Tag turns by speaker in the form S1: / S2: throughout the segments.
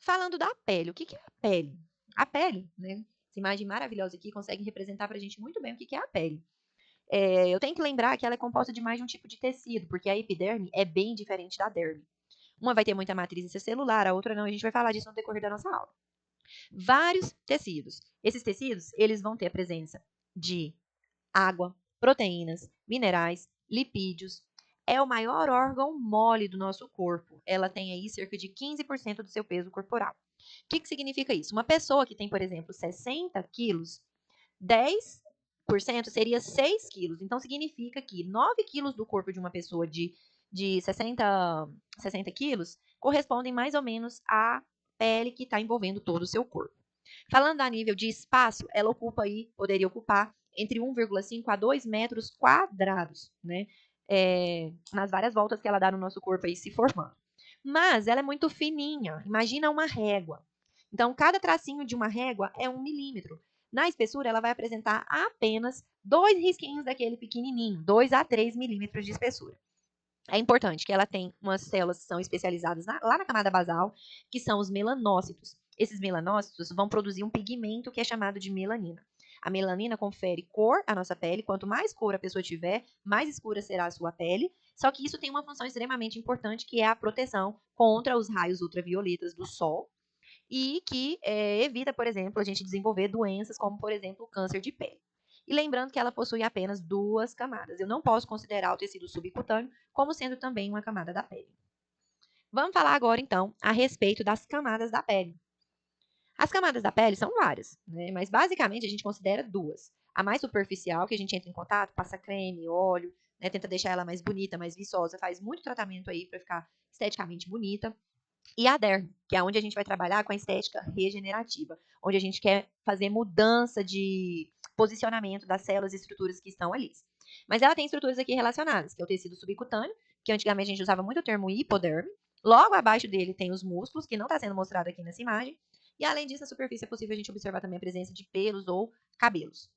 S1: Falando da pele, o que que é a pele? A pele, né? Essa imagem maravilhosa aqui consegue representar pra gente muito bem o que que é a pele. Eu tenho que lembrar que ela é composta de mais de um tipo de tecido, porque a epiderme é bem diferente da derme. Uma vai ter muita matriz intracelular, a outra não, a gente vai falar disso no decorrer da nossa aula. Vários tecidos. Esses tecidos, eles vão ter a presença de água, proteínas, minerais, lipídios. É o maior órgão mole do nosso corpo. Ela tem aí cerca de 15% do seu peso corporal. O que significa isso? Uma pessoa que tem, por exemplo, 60 quilos, 10% seria 6 quilos. Então, significa que 9 quilos do corpo de uma pessoa de 60 quilos correspondem mais ou menos à pele que está envolvendo todo o seu corpo. Falando a nível de espaço, ela ocupa aí, poderia ocupar entre 1,5 a 2 metros quadrados, né? Nas várias voltas que ela dá no nosso corpo aí se formando. Mas ela é muito fininha. Imagina uma régua. Então, cada tracinho de uma régua é 1 milímetro. Na espessura, ela vai apresentar apenas 2 risquinhos daquele pequenininho, 2 a 3 milímetros de espessura. É importante que ela tem umas células que são especializadas lá na camada basal, que são os melanócitos. Esses melanócitos vão produzir um pigmento que é chamado de melanina. A melanina confere cor à nossa pele. Quanto mais cor a pessoa tiver, mais escura será a sua pele. Só que isso tem uma função extremamente importante, que é a proteção contra os raios ultravioletas do sol e que evita, por exemplo, a gente desenvolver doenças como, por exemplo, o câncer de pele. E lembrando que ela possui apenas 2 camadas. Eu não posso considerar o tecido subcutâneo como sendo também uma camada da pele. Vamos falar agora, então, a respeito das camadas da pele. As camadas da pele são várias, né? Mas basicamente a gente considera 2. A mais superficial, que a gente entra em contato, passa creme, óleo, né? Tenta deixar ela mais bonita, mais viçosa, faz muito tratamento aí para ficar esteticamente bonita. E a derme, que é onde a gente vai trabalhar com a estética regenerativa, onde a gente quer fazer mudança de posicionamento das células e estruturas que estão ali. Mas ela tem estruturas aqui relacionadas, que é o tecido subcutâneo, que antigamente a gente usava muito o termo hipoderme. Logo abaixo dele tem os músculos, que não está sendo mostrado aqui nessa imagem. E além disso, na superfície é possível a gente observar também a presença de pelos ou cabelos.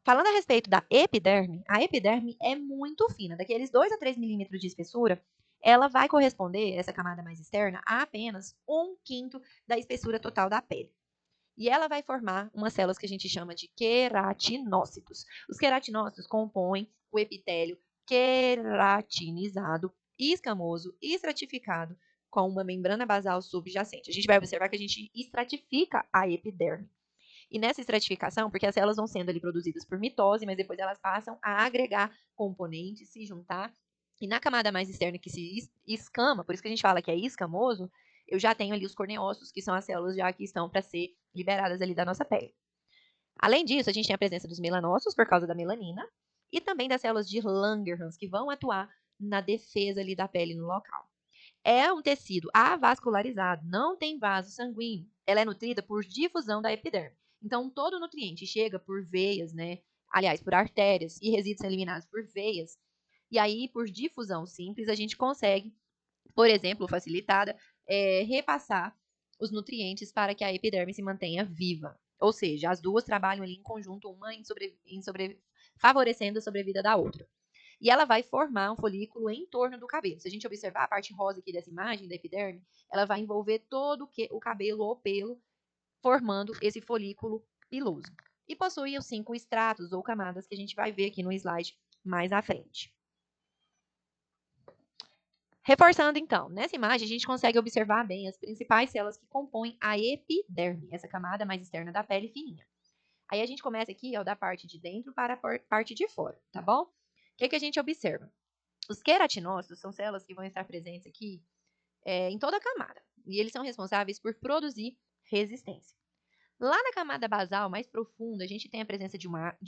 S1: Falando a respeito da epiderme, a epiderme é muito fina, daqueles 2 a 3 milímetros de espessura, ela vai corresponder, essa camada mais externa, a apenas 1/5 da espessura total da pele. E ela vai formar umas células que a gente chama de queratinócitos. Os queratinócitos compõem o epitélio queratinizado, escamoso, estratificado, com uma membrana basal subjacente. A gente vai observar que a gente estratifica a epiderme. E nessa estratificação, porque as células vão sendo ali produzidas por mitose, mas depois elas passam a agregar componentes, se juntar. E na camada mais externa que se escama, por isso que a gente fala que é escamoso, eu já tenho ali os corneócitos, que são as células já que estão para ser liberadas ali da nossa pele. Além disso, a gente tem a presença dos melanócitos por causa da melanina e também das células de Langerhans, que vão atuar na defesa ali da pele no local. É um tecido avascularizado, não tem vaso sanguíneo. Ela é nutrida por difusão da epiderme. Então, todo nutriente chega por veias, né? Aliás, por artérias, e resíduos são eliminados por veias. E aí, por difusão simples, a gente consegue, por exemplo, facilitada, repassar os nutrientes para que a epiderme se mantenha viva. Ou seja, as duas trabalham ali em conjunto, uma favorecendo a sobrevida da outra. E ela vai formar um folículo em torno do cabelo. Se a gente observar a parte rosa aqui dessa imagem da epiderme, ela vai envolver todo o cabelo ou pelo, formando esse folículo piloso. E possui os 5 estratos ou camadas que a gente vai ver aqui no slide mais à frente. Reforçando então, nessa imagem a gente consegue observar bem as principais células que compõem a epiderme, essa camada mais externa da pele fininha. Aí a gente começa aqui, ó, da parte de dentro para a parte de fora, tá bom? O que a gente observa? Os queratinócitos são células que vão estar presentes aqui em toda a camada. E eles são responsáveis por produzir resistência. Lá na camada basal, mais profunda, a gente tem a presença de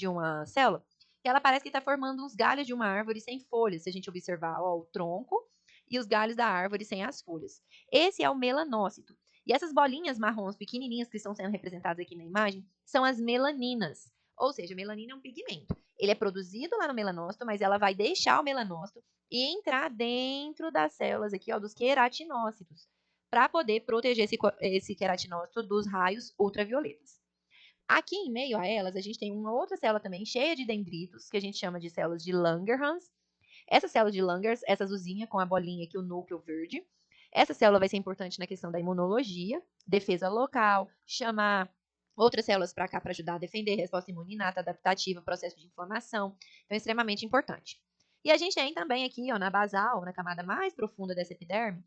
S1: uma célula que ela parece que está formando os galhos de uma árvore sem folhas. Se a gente observar ó, o tronco e os galhos da árvore sem as folhas. Esse é o melanócito. E essas bolinhas marrons pequenininhas que estão sendo representadas aqui na imagem são as melaninas. Ou seja, a melanina é um pigmento. Ele é produzido lá no melanócito, mas ela vai deixar o melanócito e entrar dentro das células aqui, ó, dos queratinócitos, para poder proteger esse queratinócito dos raios ultravioletas. Aqui em meio a elas, a gente tem uma outra célula também cheia de dendritos, que a gente chama de células de Langerhans. Essa célula de Langerhans, essa azulzinha com a bolinha aqui, o núcleo verde, Essa célula vai ser importante na questão da imunologia, defesa local, chamar outras células para cá para ajudar a defender, resposta imune inata, adaptativa, processo de inflamação. Então, é extremamente importante. E a gente tem também aqui, ó, na basal, na camada mais profunda dessa epiderme,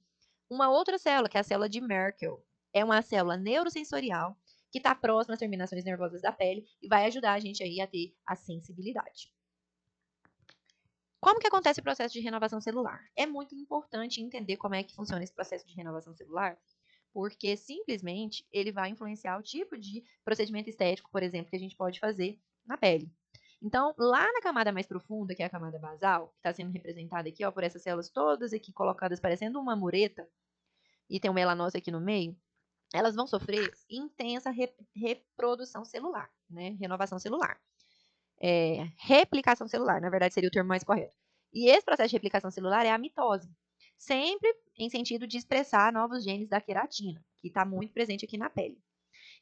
S1: uma outra célula, que é a célula de Merkel. É uma célula neurosensorial que está próxima às terminações nervosas da pele e vai ajudar a gente aí a ter a sensibilidade. Como que acontece o processo de renovação celular? É muito importante entender como é que funciona esse processo de renovação celular, porque simplesmente ele vai influenciar o tipo de procedimento estético, por exemplo, que a gente pode fazer na pele. Então, lá na camada mais profunda, que é a camada basal, que está sendo representada aqui, ó, por essas células todas aqui colocadas parecendo uma mureta, e tem um melanose aqui no meio, elas vão sofrer intensa reprodução celular, né? Renovação celular. Replicação celular, na verdade seria o termo mais correto. E esse processo de replicação celular é a mitose, sempre em sentido de expressar novos genes da queratina, que está muito presente aqui na pele.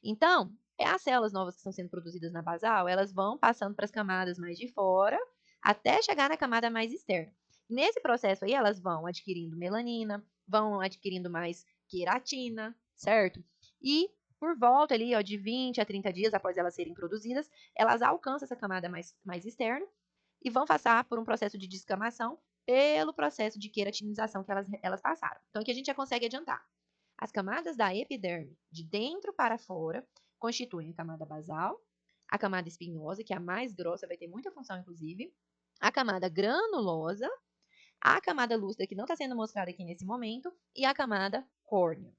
S1: Então, as células novas que estão sendo produzidas na basal, elas vão passando para as camadas mais de fora, até chegar na camada mais externa. Nesse processo aí, elas vão adquirindo melanina, vão adquirindo mais queratina, certo? E por volta ali, ó, de 20 a 30 dias após elas serem produzidas, elas alcançam essa camada mais externa e vão passar por um processo de descamação pelo processo de queratinização que elas passaram. Então, aqui a gente já consegue adiantar. As camadas da epiderme, de dentro para fora, constituem a camada basal, a camada espinhosa, que é a mais grossa, vai ter muita função, inclusive, a camada granulosa, a camada lúcida, que não está sendo mostrada aqui nesse momento, e a camada córnea.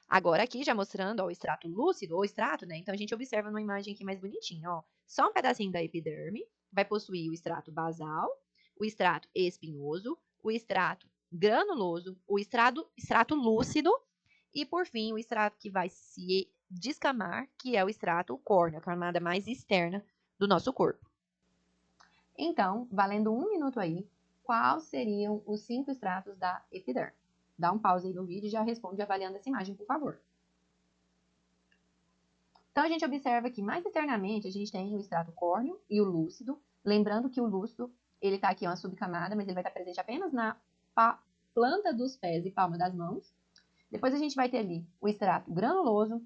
S1: Agora aqui, já mostrando ó, o extrato lúcido, ou extrato, né? Então, a gente observa numa imagem aqui mais bonitinha, ó. Só um pedacinho da epiderme vai possuir o extrato basal, o extrato espinhoso, o extrato granuloso, o extrato lúcido e, por fim, o extrato que vai se descamar, que é o extrato córneo, a camada mais externa do nosso corpo. Então, valendo 1 minuto aí, quais seriam os 5 extratos da epiderme? Dá um pause aí no vídeo e já responde avaliando essa imagem, por favor. Então, a gente observa que mais externamente a gente tem o extrato córneo e o lúcido. Lembrando que o lúcido, ele está aqui em uma subcamada, mas ele vai estar presente apenas na planta dos pés e palma das mãos. Depois a gente vai ter ali o extrato granuloso,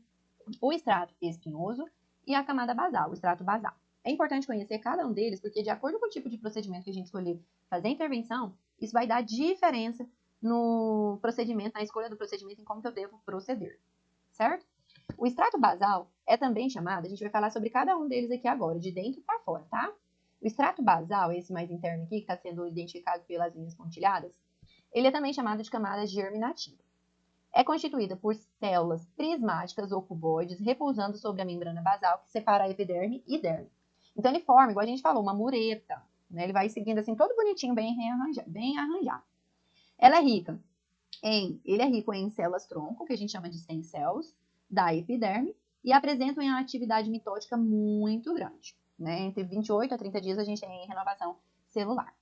S1: o extrato espinhoso e a camada basal, o extrato basal. É importante conhecer cada um deles, porque de acordo com o tipo de procedimento que a gente escolher fazer a intervenção, isso vai dar diferença no procedimento, na escolha do procedimento, em como que eu devo proceder, certo? O extrato basal é também chamado, a gente vai falar sobre cada um deles aqui agora, de dentro para fora, tá? O extrato basal, esse mais interno aqui, que está sendo identificado pelas linhas pontilhadas, ele é também chamado de camada germinativa. É constituída por células prismáticas ou cuboides repousando sobre a membrana basal que separa a epiderme e derme. Então, ele forma, igual a gente falou, uma mureta, né? Ele vai seguindo assim, todo bonitinho, bem arranjado. Ele é rico em células-tronco, que a gente chama de stem cells, da epiderme, e apresenta uma atividade mitótica muito grande. Né? Entre 28 a 30 dias a gente tem renovação celular.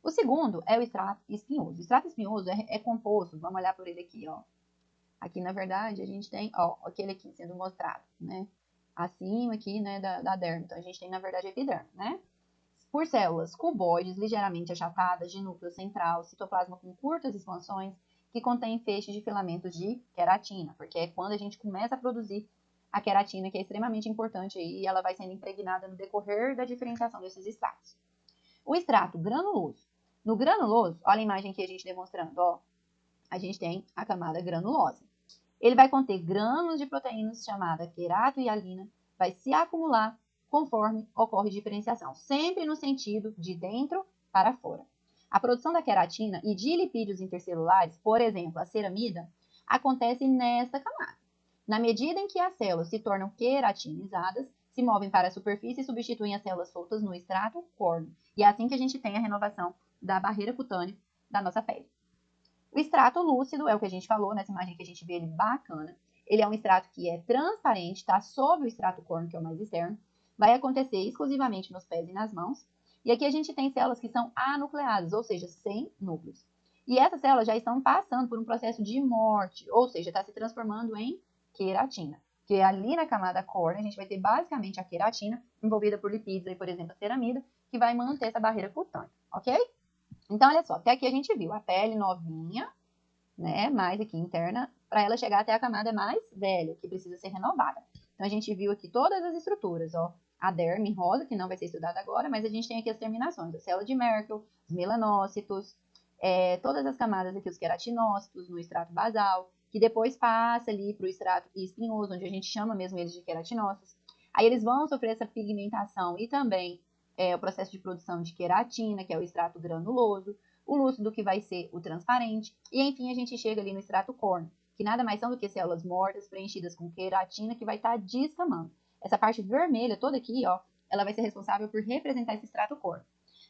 S1: O segundo é o extrato espinhoso. O extrato espinhoso é composto, vamos olhar por ele aqui, ó. Aqui, na verdade, a gente tem, ó, aquele aqui sendo mostrado, né? Acima aqui, né, da derme. Então, a gente tem, na verdade, a epiderme, né? Por células cuboides ligeiramente achatadas, de núcleo central, citoplasma com curtas expansões, que contém feixes de filamentos de queratina, porque é quando a gente começa a produzir a queratina, que é extremamente importante aí, e ela vai sendo impregnada no decorrer da diferenciação desses extratos. O extrato granuloso. No granuloso, olha a imagem que a gente demonstrando, ó, a gente tem a camada granulosa. Ele vai conter grânulos de proteínas chamada queratohialina, vai se acumular conforme ocorre diferenciação, sempre no sentido de dentro para fora. A produção da queratina e de lipídios intercelulares, por exemplo, a ceramida, acontece nesta camada. Na medida em que as células se tornam queratinizadas, se movem para a superfície e substituem as células soltas no extrato córneo. E é assim que a gente tem a renovação da barreira cutânea da nossa pele. O extrato lúcido é o que a gente falou, nessa imagem que a gente vê ele bacana. Ele é um extrato que é transparente, está sob o extrato córneo, que é o mais externo. Vai acontecer exclusivamente nos pés e nas mãos. E aqui a gente tem células que são anucleadas, ou seja, sem núcleos. E essas células já estão passando por um processo de morte, ou seja, está se transformando em queratina. Porque ali na camada córnea a gente vai ter basicamente a queratina envolvida por lipídios, aí, por exemplo, a ceramida, que vai manter essa barreira cutânea, ok? Então, olha só, até aqui a gente viu a pele novinha, né, mais aqui interna, para ela chegar até a camada mais velha, que precisa ser renovada. Então, a gente viu aqui todas as estruturas, ó. A derme rosa, que não vai ser estudada agora, mas a gente tem aqui as terminações, a célula de Merkel, os melanócitos, todas as camadas aqui, os queratinócitos no extrato basal, que depois passa ali para o extrato espinhoso, onde a gente chama mesmo eles de queratinócitos. Aí eles vão sofrer essa pigmentação e também o processo de produção de queratina, que é o extrato granuloso, o lúcido, que vai ser o transparente, e enfim a gente chega ali no extrato córneo, que nada mais são do que células mortas preenchidas com queratina, que vai estar descamando. Essa parte vermelha toda aqui, ó, ela vai ser responsável por representar esse extrato córneo.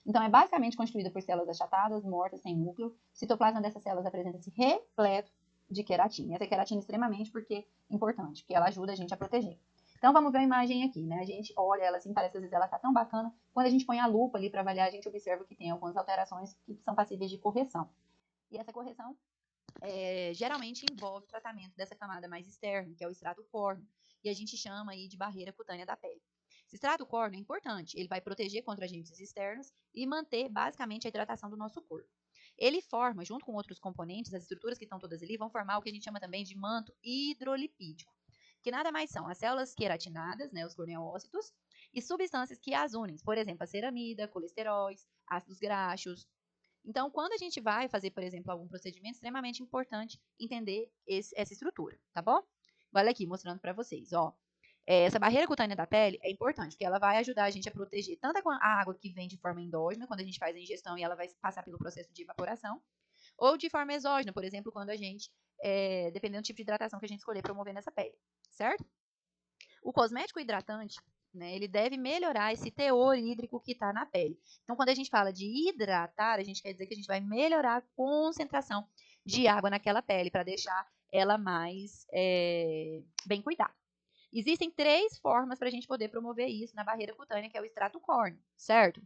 S1: Então, é basicamente constituída por células achatadas, mortas, sem núcleo. O citoplasma dessas células apresenta-se repleto de queratina. Essa queratina é extremamente importante, porque ela ajuda a gente a proteger. Então, vamos ver a imagem aqui, né? A gente olha ela assim, parece às vezes ela tá tão bacana. Quando a gente põe a lupa ali para avaliar, a gente observa que tem algumas alterações que são passíveis de correção. E essa correção geralmente envolve o tratamento dessa camada mais externa, que é o extrato córneo, e a gente chama aí de barreira cutânea da pele. Esse extrato córneo é importante, ele vai proteger contra agentes externos e manter basicamente a hidratação do nosso corpo. Ele forma, junto com outros componentes, as estruturas que estão todas ali, vão formar o que a gente chama também de manto hidrolipídico, que nada mais são as células queratinadas, né, os corneócitos, e substâncias que as unem, por exemplo, a ceramida, colesteróis, ácidos graxos. Então, quando a gente vai fazer, por exemplo, algum procedimento, é extremamente importante entender essa estrutura, tá bom? Olha aqui, mostrando para vocês, ó. Essa barreira cutânea da pele é importante, porque ela vai ajudar a gente a proteger tanto a água que vem de forma endógena, quando a gente faz a ingestão e ela vai passar pelo processo de evaporação, ou de forma exógena, por exemplo, quando a gente, dependendo do tipo de hidratação que a gente escolher promover nessa pele, certo? O cosmético hidratante, né, ele deve melhorar esse teor hídrico que está na pele. Então, quando a gente fala de hidratar, a gente quer dizer que a gente vai melhorar a concentração de água naquela pele para deixar ela mais bem cuidada. Existem 3 formas para a gente poder promover isso na barreira cutânea, que é o extrato córneo, certo?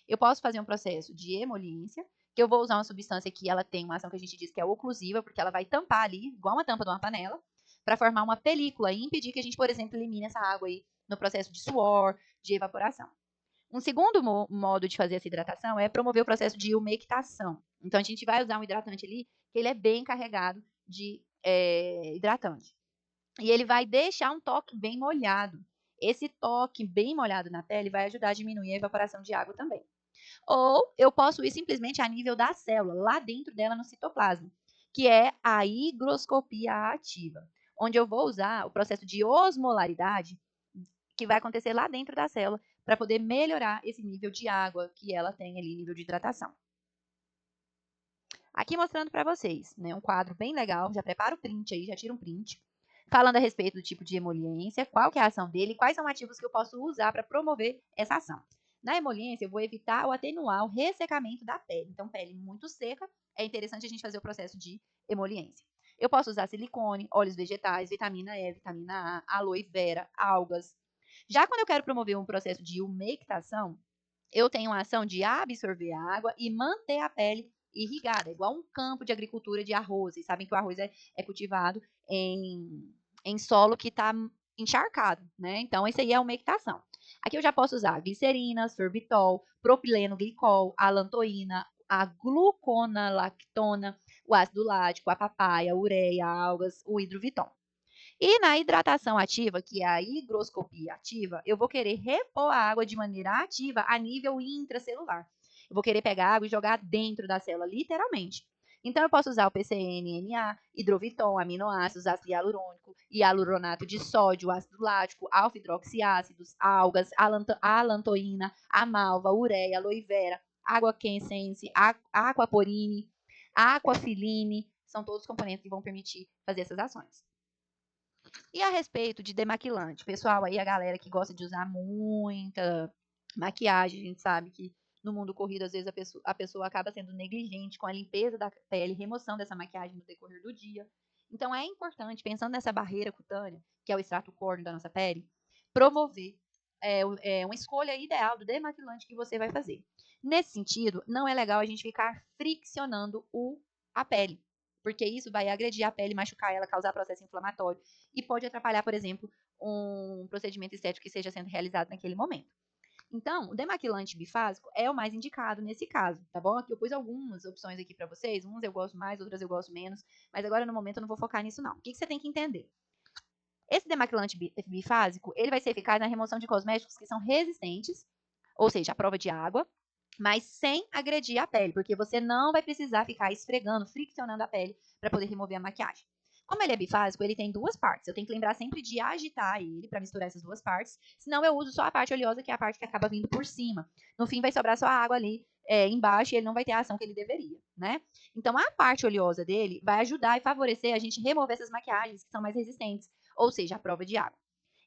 S1: Eu posso fazer um processo de emoliência, que eu vou usar uma substância que ela tem uma ação que a gente diz que é oclusiva, porque ela vai tampar ali, igual uma tampa de uma panela, para formar uma película e impedir que a gente, por exemplo, elimine essa água aí no processo de suor, de evaporação. Um segundo modo de fazer essa hidratação é promover o processo de umectação. Então, a gente vai usar um hidratante ali que ele é bem carregado de hidratante. E ele vai deixar um toque bem molhado. Esse toque bem molhado na pele vai ajudar a diminuir a evaporação de água também. Ou eu posso ir simplesmente a nível da célula, lá dentro dela no citoplasma, que é a higroscopia ativa, onde eu vou usar o processo de osmolaridade que vai acontecer lá dentro da célula para poder melhorar esse nível de água que ela tem ali, nível de hidratação. Aqui mostrando para vocês, né, um quadro bem legal, já prepara o print aí, já tira um print, falando a respeito do tipo de emoliência, qual que é a ação dele e quais são ativos que eu posso usar para promover essa ação. Na emoliência, eu vou evitar ou atenuar o ressecamento da pele. Então, pele muito seca, é interessante a gente fazer o processo de emoliência. Eu posso usar silicone, óleos vegetais, vitamina E, vitamina A, aloe vera, algas. Já quando eu quero promover um processo de umectação, eu tenho a ação de absorver a água e manter a pele irrigada, igual um campo de agricultura de arroz. Vocês sabem que o arroz é cultivado em solo que está encharcado, né? Então, isso aí é umectação. Aqui eu já posso usar glicerina, sorbitol, propileno glicol, alantoína, a gluconolactona, o ácido lático, a papaya, a ureia, algas, o hidroviton. E na hidratação ativa, que é a higroscopia ativa, eu vou querer repor a água de maneira ativa a nível intracelular. Eu vou querer pegar a água e jogar dentro da célula, literalmente. Então, eu posso usar o PCNNA, hidroviton, aminoácidos, ácido hialurônico, hialuronato de sódio, ácido lático, alfa-hidroxiácidos, algas, alantoína, amalva, ureia, aloe vera, água quensense, aquaporine, aquafiline, são todos componentes que vão permitir fazer essas ações. E a respeito de demaquilante, pessoal, aí a galera que gosta de usar muita maquiagem, a gente sabe que no mundo corrido, às vezes, a pessoa acaba sendo negligente com a limpeza da pele, remoção dessa maquiagem no decorrer do dia. Então, é importante, pensando nessa barreira cutânea, que é o extrato córneo da nossa pele, promover uma escolha ideal do demaquilante que você vai fazer. Nesse sentido, não é legal a gente ficar friccionando a pele, porque isso vai agredir a pele, machucar ela, causar processo inflamatório e pode atrapalhar, por exemplo, um procedimento estético que esteja sendo realizado naquele momento. Então, o demaquilante bifásico é o mais indicado nesse caso, tá bom? Aqui eu pus algumas opções aqui para vocês, uns eu gosto mais, outras eu gosto menos, mas agora no momento eu não vou focar nisso não. O que você tem que entender? Esse demaquilante bifásico, ele vai ser eficaz na remoção de cosméticos que são resistentes, ou seja, à prova de água, mas sem agredir a pele, porque você não vai precisar ficar esfregando, friccionando a pele para poder remover a maquiagem. Como ele é bifásico, ele tem duas partes. Eu tenho que lembrar sempre de agitar ele para misturar essas duas partes. Senão eu uso só a parte oleosa, que é a parte que acaba vindo por cima. No fim vai sobrar só a água ali embaixo e ele não vai ter a ação que ele deveria, né? Então a parte oleosa dele vai ajudar e favorecer a gente remover essas maquiagens que são mais resistentes, ou seja, a prova de água.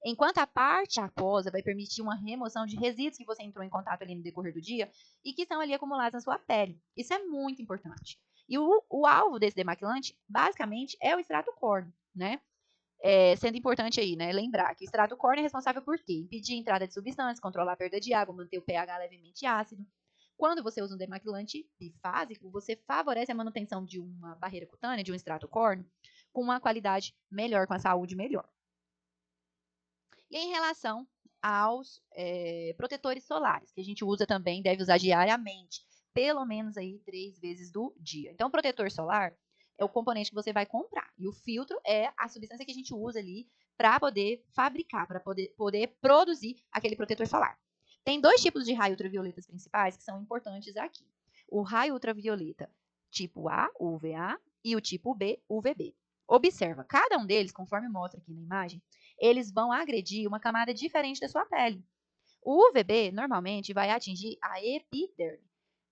S1: Enquanto a parte aquosa vai permitir uma remoção de resíduos que você entrou em contato ali no decorrer do dia e que estão ali acumulados na sua pele. Isso é muito importante. E o alvo desse demaquilante, basicamente, é o extrato córneo, né? Sendo importante aí, né, lembrar que o extrato córneo é responsável por quê? Impedir a entrada de substâncias, controlar a perda de água, manter o pH levemente ácido. Quando você usa um demaquilante bifásico, você favorece a manutenção de uma barreira cutânea, de um extrato córneo, com uma qualidade melhor, com a saúde melhor. E em relação aos protetores solares, que a gente usa também, deve usar diariamente, pelo menos aí 3 vezes do dia. Então, o protetor solar é o componente que você vai comprar. E o filtro é a substância que a gente usa ali para poder fabricar, para poder produzir aquele protetor solar. Tem 2 tipos de raio ultravioletas principais que são importantes aqui. O raio ultravioleta tipo A, UVA, e o tipo B, UVB. Observa, cada um deles, conforme mostra aqui na imagem, eles vão agredir uma camada diferente da sua pele. O UVB normalmente vai atingir a epiderme,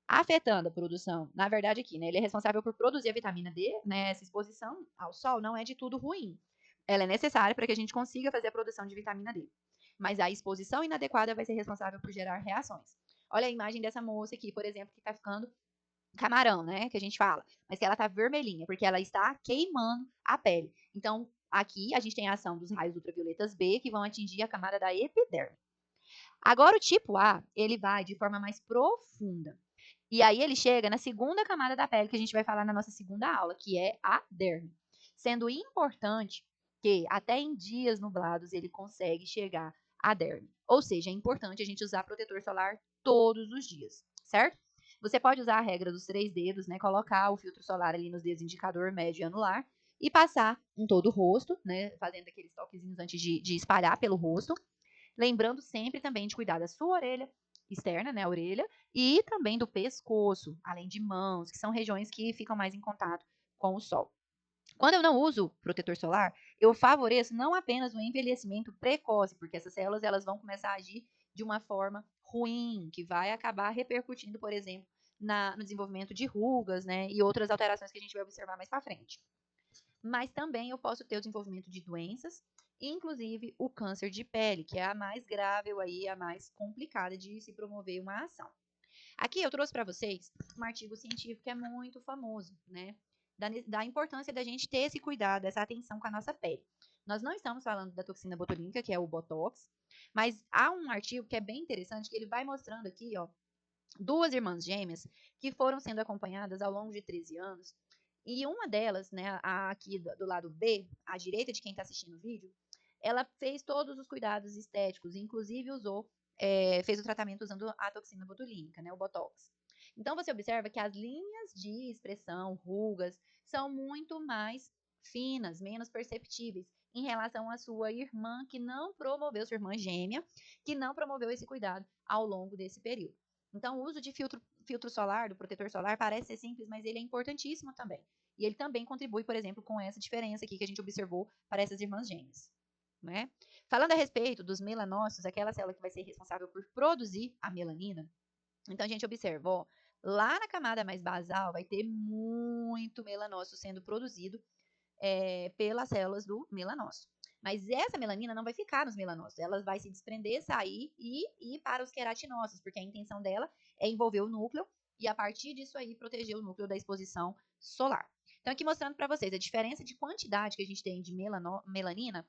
S1: afetando a produção. Na verdade, aqui, né, ele é responsável por produzir a vitamina D, né? Essa exposição ao sol não é de tudo ruim. Ela é necessária para que a gente consiga fazer a produção de vitamina D. Mas a exposição inadequada vai ser responsável por gerar reações. Olha a imagem dessa moça aqui, por exemplo, que está ficando camarão, né, que a gente fala, mas que ela tá vermelhinha, porque ela está queimando a pele. Então, aqui a gente tem a ação dos raios ultravioletas B, que vão atingir a camada da epiderme. Agora, o tipo A, ele vai de forma mais profunda. E aí ele chega na segunda camada da pele, que a gente vai falar na nossa segunda aula, que é a derme. Sendo importante que até em dias nublados ele consegue chegar à derme. Ou seja, é importante a gente usar protetor solar todos os dias, certo? Você pode usar a regra dos 3 dedos, né? Colocar o filtro solar ali nos dedos indicador, médio e anular e passar em todo o rosto, né? Fazendo aqueles toquezinhos antes de espalhar pelo rosto. Lembrando sempre também de cuidar da sua orelha externa, né, a orelha, e também do pescoço, além de mãos, que são regiões que ficam mais em contato com o sol. Quando eu não uso protetor solar, eu favoreço não apenas o envelhecimento precoce, porque essas células elas vão começar a agir de uma forma ruim, que vai acabar repercutindo, por exemplo, no desenvolvimento de rugas, né, e outras alterações que a gente vai observar mais para frente. Mas também eu posso ter o desenvolvimento de doenças, inclusive o câncer de pele, que é a mais grave aí, a mais complicada de se promover uma ação. Aqui eu trouxe para vocês um artigo científico que é muito famoso, né? Da importância da gente ter esse cuidado, essa atenção com a nossa pele. Nós não estamos falando da toxina botulínica, que é o Botox, mas há um artigo que é bem interessante, que ele vai mostrando aqui, ó, 2 irmãs gêmeas que foram sendo acompanhadas ao longo de 13 anos. E uma delas, né, aqui do lado B, à direita de quem está assistindo o vídeo, ela fez todos os cuidados estéticos, inclusive fez o tratamento usando a toxina botulínica, né, o Botox. Então você observa que as linhas de expressão, rugas, são muito mais finas, menos perceptíveis em relação à sua irmã que não promoveu, sua irmã gêmea, que não promoveu esse cuidado ao longo desse período. Então, o uso de filtro solar, do protetor solar, parece ser simples, mas ele é importantíssimo também. E ele também contribui, por exemplo, com essa diferença aqui que a gente observou para essas irmãs gêmeas. Né? Falando a respeito dos melanócitos, aquela célula que vai ser responsável por produzir a melanina, então a gente observa, ó, lá na camada mais basal vai ter muito melanócito sendo produzido pelas células do melanócito. Mas essa melanina não vai ficar nos melanócitos, ela vai se desprender, sair e ir para os queratinócitos, porque a intenção dela é envolver o núcleo e a partir disso aí proteger o núcleo da exposição solar. Então aqui mostrando para vocês a diferença de quantidade que a gente tem de melanina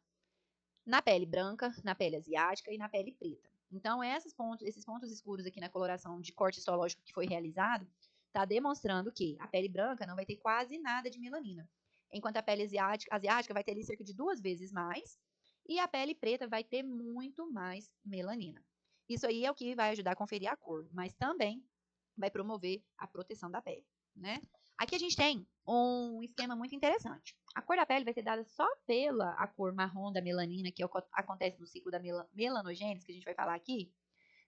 S1: na pele branca, na pele asiática e na pele preta. Então esses pontos escuros aqui na coloração de corte histológico que foi realizado, está demonstrando que a pele branca não vai ter quase nada de melanina, enquanto a pele asiática vai ter ali cerca de 2 vezes mais, e a pele preta vai ter muito mais melanina. Isso aí é o que vai ajudar a conferir a cor, mas também vai promover a proteção da pele, né? Aqui a gente tem um esquema muito interessante. A cor da pele vai ser dada só pela a cor marrom da melanina, que acontece no ciclo da melanogênese, que a gente vai falar aqui.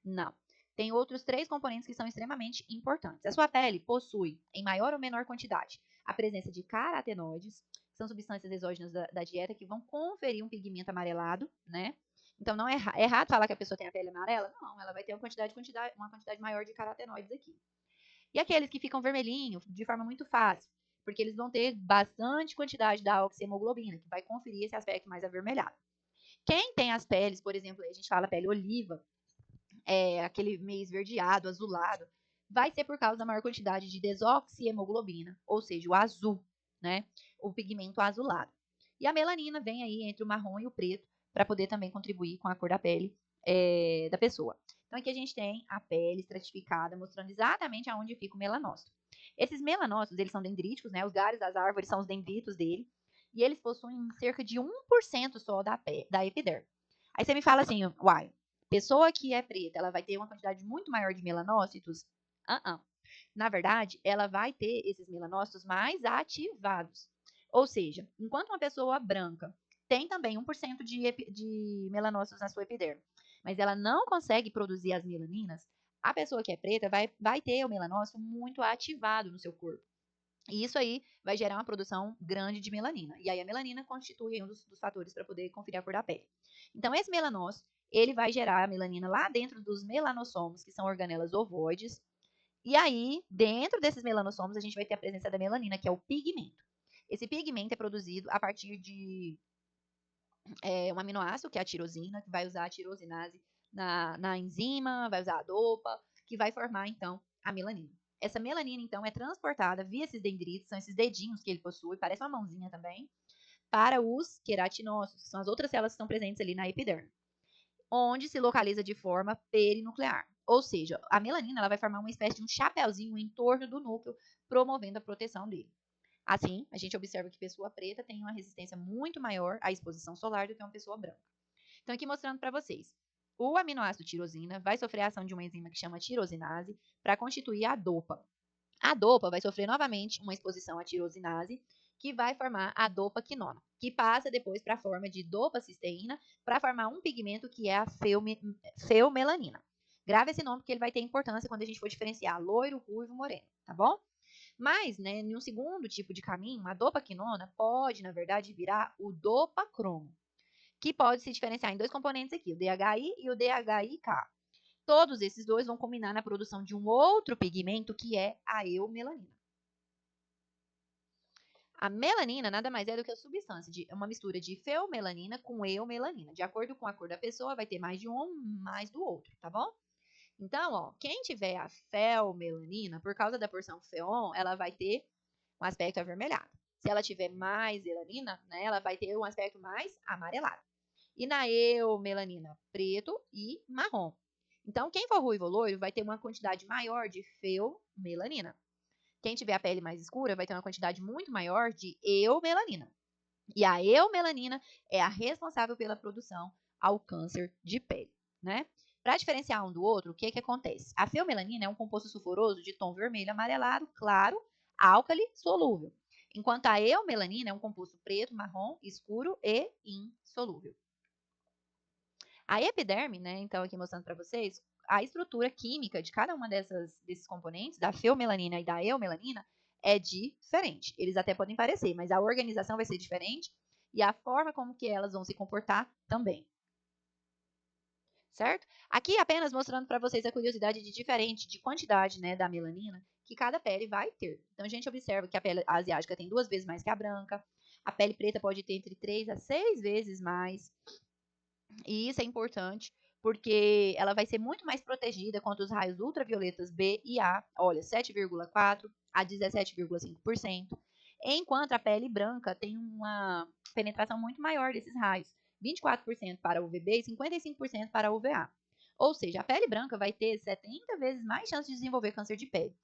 S1: Não. Tem outros 3 componentes que são extremamente importantes. A sua pele possui, em maior ou menor quantidade, a presença de carotenoides, que são substâncias exógenas da dieta que vão conferir um pigmento amarelado, né? Então, não é errado falar que a pessoa tem a pele amarela? Não, ela vai ter uma quantidade maior de carotenoides aqui. E aqueles que ficam vermelhinhos de forma muito fácil, porque eles vão ter bastante quantidade da oxihemoglobina, que vai conferir esse aspecto mais avermelhado. Quem tem as peles, por exemplo, a gente fala pele oliva, aquele meio esverdeado, azulado, vai ser por causa da maior quantidade de desoxihemoglobina, ou seja, o azul, né? O pigmento azulado. E a melanina vem aí entre o marrom e o preto para poder também contribuir com a cor da pele da pessoa. Então aqui a gente tem a pele estratificada, mostrando exatamente aonde fica o melanócito. Esses melanócitos, eles são dendríticos, né? Os galhos das árvores são os dendritos dele, e eles possuem cerca de 1% só da epiderme. Aí você me fala assim, uai, pessoa que é preta, ela vai ter uma quantidade muito maior de melanócitos? Na verdade, ela vai ter esses melanócitos mais ativados. Ou seja, enquanto uma pessoa branca tem também 1% de melanócitos na sua epiderme, mas ela não consegue produzir as melaninas, a pessoa que é preta vai ter o melanócito muito ativado no seu corpo. E isso aí vai gerar uma produção grande de melanina. E aí a melanina constitui um dos fatores para poder conferir a cor da pele. Então, esse melanócito, ele vai gerar a melanina lá dentro dos melanossomos, que são organelas ovoides. E aí, dentro desses melanossomos, a gente vai ter a presença da melanina, que é o pigmento. Esse pigmento é produzido a partir de um aminoácido, que é a tirosina, que vai usar a tirosinase na enzima, vai usar a dopa, que vai formar, então, a melanina. Essa melanina, então, é transportada via esses dendritos, são esses dedinhos que ele possui, parece uma mãozinha também, para os queratinócitos, que são as outras células que estão presentes ali na epiderme, onde se localiza de forma perinuclear. Ou seja, a melanina ela vai formar uma espécie de um chapéuzinho em torno do núcleo, promovendo a proteção dele. Assim, a gente observa que pessoa preta tem uma resistência muito maior à exposição solar do que uma pessoa branca. Então, aqui mostrando para vocês. O aminoácido tirosina vai sofrer a ação de uma enzima que chama tirosinase para constituir a dopa. A dopa vai sofrer novamente uma exposição à tirosinase, que vai formar a dopaquinona, que passa depois para a forma de dopacisteína para formar um pigmento que é a feomelanina. Grave esse nome porque ele vai ter importância quando a gente for diferenciar loiro, ruivo, moreno, tá bom? Mas, né, em um segundo tipo de caminho, a dopaquinona pode, na verdade, virar o dopacromo, que pode se diferenciar em 2 componentes aqui, o DHI e o DHIK. Todos esses dois vão combinar na produção de um outro pigmento que é a eumelanina. A melanina nada mais é do que a substância de uma mistura de feomelanina com eumelanina. De acordo com a cor da pessoa, vai ter mais de um, mais do outro, tá bom? Então, ó, quem tiver a feomelanina, por causa da porção feon, ela vai ter um aspecto avermelhado. Se ela tiver mais elanina, né, ela vai ter um aspecto mais amarelado. E na eumelanina, preto e marrom. Então, quem for ruivo ou loiro vai ter uma quantidade maior de feomelanina. Quem tiver a pele mais escura vai ter uma quantidade muito maior de eumelanina. E a eumelanina é a responsável pela produção ao câncer de pele, né? Para diferenciar um do outro, o que acontece? A feomelanina é um composto sulfuroso de tom vermelho amarelado, claro, álcali, solúvel. Enquanto a eumelanina é um composto preto, marrom, escuro e insolúvel. A epiderme, né, então aqui mostrando para vocês, a estrutura química de cada uma desses componentes, da feomelanina e da eumelanina, é diferente. Eles até podem parecer, mas a organização vai ser diferente e a forma como que elas vão se comportar também. Certo? Aqui apenas mostrando para vocês a curiosidade de diferente de quantidade, né, da melanina que cada pele vai ter. Então a gente observa que a pele asiática tem 2 vezes mais que a branca, a pele preta pode ter entre 3 a 6 vezes mais. E isso é importante porque ela vai ser muito mais protegida contra os raios ultravioletas B e A, olha, 7,4 a 17,5%, enquanto a pele branca tem uma penetração muito maior desses raios, 24% para UVB e 55% para UVA. Ou seja, a pele branca vai ter 70 vezes mais chance de desenvolver câncer de pele.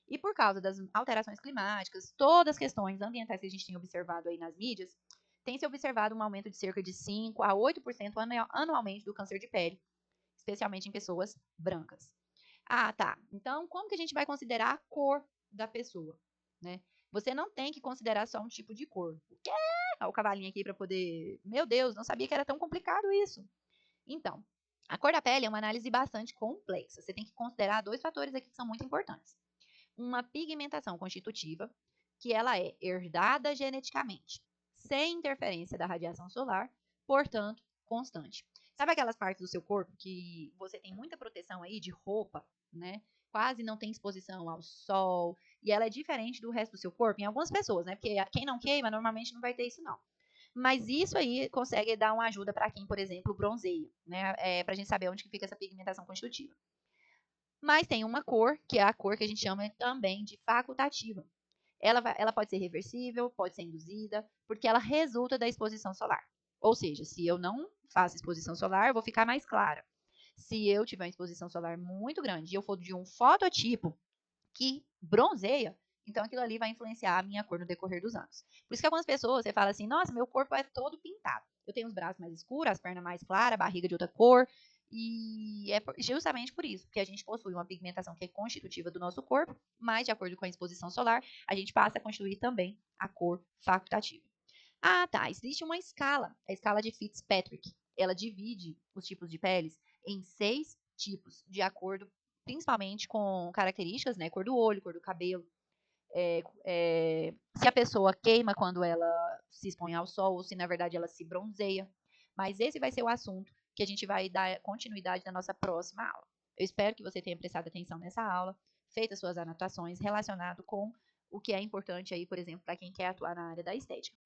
S1: E por causa das alterações climáticas, todas as questões ambientais que a gente tem observado aí nas mídias, tem se observado um aumento de cerca de 5 a 8% anualmente do câncer de pele, especialmente em pessoas brancas. Ah, tá. Então, como que a gente vai considerar a cor da pessoa, né? Você não tem que considerar só um tipo de cor. O quê? Olha o cavalinho aqui para poder... Meu Deus, não sabia que era tão complicado isso. Então, a cor da pele é uma análise bastante complexa. Você tem que considerar 2 fatores aqui que são muito importantes. Uma pigmentação constitutiva, que ela é herdada geneticamente, sem interferência da radiação solar, portanto, constante. Sabe aquelas partes do seu corpo que você tem muita proteção aí de roupa, né? Quase não tem exposição ao sol, e ela é diferente do resto do seu corpo em algumas pessoas, né? Porque quem não queima normalmente não vai ter isso, não. Mas isso aí consegue dar uma ajuda para quem, por exemplo, bronzeia, né? Para a gente saber onde que fica essa pigmentação constitutiva. Mas tem uma cor, que é a cor que a gente chama também de facultativa. Ela pode ser reversível, pode ser induzida, porque ela resulta da exposição solar. Ou seja, se eu não faço exposição solar, eu vou ficar mais clara. Se eu tiver uma exposição solar muito grande e eu for de um fototipo que bronzeia, então aquilo ali vai influenciar a minha cor no decorrer dos anos. Por isso que algumas pessoas, você fala assim, nossa, meu corpo é todo pintado. Eu tenho os braços mais escuros, as pernas mais claras, a barriga de outra cor. E é justamente por isso que a gente possui uma pigmentação que é constitutiva do nosso corpo, mas de acordo com a exposição solar, a gente passa a constituir também a cor facultativa. Ah, tá. Existe uma escala, a escala de Fitzpatrick. Ela divide os tipos de peles em 6 tipos, de acordo principalmente com características, né? Cor do olho, cor do cabelo. Se a pessoa queima quando ela se expõe ao sol, ou se na verdade ela se bronzeia. Mas esse vai ser o assunto que a gente vai dar continuidade na nossa próxima aula. Eu espero que você tenha prestado atenção nessa aula, feito as suas anotações relacionado com o que é importante aí, por exemplo, para quem quer atuar na área da estética.